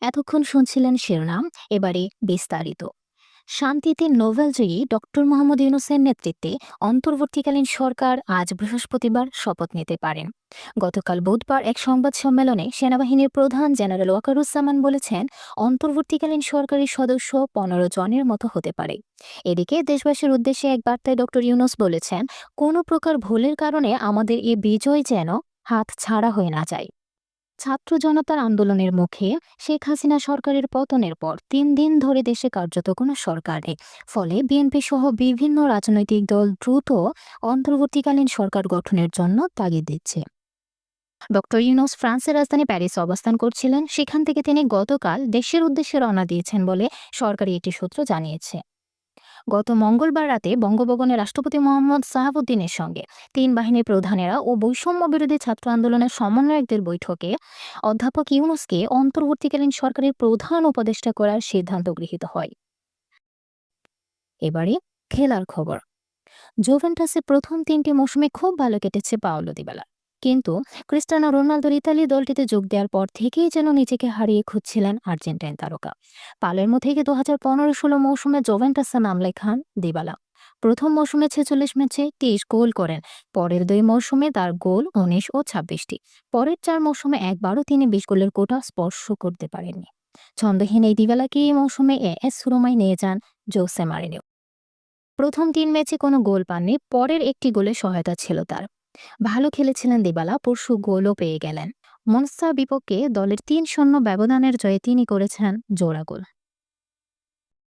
এতক্ষণ শুনছিলেন শিরোনাম, এবারে বিস্তারিত। শান্তিতে নোবেলজয়ী ডক্টর মোহাম্মদ ইউনূসের নেতৃত্বে অন্তর্বর্তীকালীন সরকার আজ বৃহস্পতিবার শপথ নিতে পারেন। গতকাল বুধবার এক সংবাদ সম্মেলনে সেনাবাহিনীর প্রধান জেনারেল ওয়াকারুজ্জামান বলেছেন, অন্তর্বর্তীকালীন সরকারের সদস্য ১৫ জনের মতো হতে পারে। এদিকে দেশবাসীর উদ্দেশ্যে এক বার্তায় ডক্টর ইউনূস বলেছেন, কোনো প্রকার ভুলের কারণে আমাদের এ বিজয় যেন হাত ছাড়া হয়ে না যায়। ছাত্র জনতার আন্দোলনের মুখে শেখ হাসিনা সরকারের পতনের পর ৩ দিন ধরে দেশে কার্যত কোনো সরকার নেই। ফলে বিএনপি সহ বিভিন্ন রাজনৈতিক দল দ্রুত অন্তর্বর্তীকালীন সরকার গঠনের জন্য তাগিদ দিচ্ছে। ডক্টর ইউনূস ফ্রান্সের রাজধানী প্যারিসে অবস্থান করছিলেন। সেখান থেকে তিনি গতকাল দেশের উদ্দেশ্যে রওনা দিয়েছেন বলে সরকারি একটি সূত্র জানিয়েছে। গত মঙ্গলবার রাতে বঙ্গভবনে রাষ্ট্রপতি মোহাম্মদ সাহাবুদ্দিনের সঙ্গে ৩ বাহিনীর প্রধানেরা ও বৈষম্য বিরোধী ছাত্র আন্দোলনের সমন্বয়কদের বৈঠকে অধ্যাপক ইউনূসকে অন্তর্বর্তীকালীন সরকারের প্রধান উপদেষ্টা করার সিদ্ধান্ত গৃহীত হয়। এবারে খেলার খবর। জুভেন্টাসে প্রথম ৩টি মৌসুমে খুব ভালো কেটেছে পাওলো দিবালা, কিন্তু ক্রিস্টিয়ানো রোনালদোর ইতালি দলটিতে যোগ দেওয়ার পর থেকেই যেন নিজেকে হারিয়ে খুঁজছিলেন আর্জেন্টাইন তারকা। পালের্মো থেকে ২০১৫-১৬ মৌসুমে জুভেন্টাসে নাম লেখান দিবালা। প্রথম মৌসুমে ৪৬ ম্যাচে ২৩ গোল করেন। পরের ২ মৌসুমে তার গোল ১৯ ও ২৬টি। পরের ৪ মৌসুমে একবারও তিনি ২০ গোলের কোটা স্পর্শ করতে পারেননি। ছন্দহীন এই দিবালাকে এই মৌসুমে এএস রোমায় নিয়ে যান জোসে মরিনহো। প্রথম ৩ ম্যাচে কোনো গোল পাননি, পরের একটি গোলে সহায়তা ছিল তার। ভালো খেলেছিলেন দিবালা, পরশু গোলও পেয়ে গেলেন। মনস্তার বিপক্ষে দলের ৩-০ ব্যবধানের জয়ে তিনি করেছেন জোড়া গোল।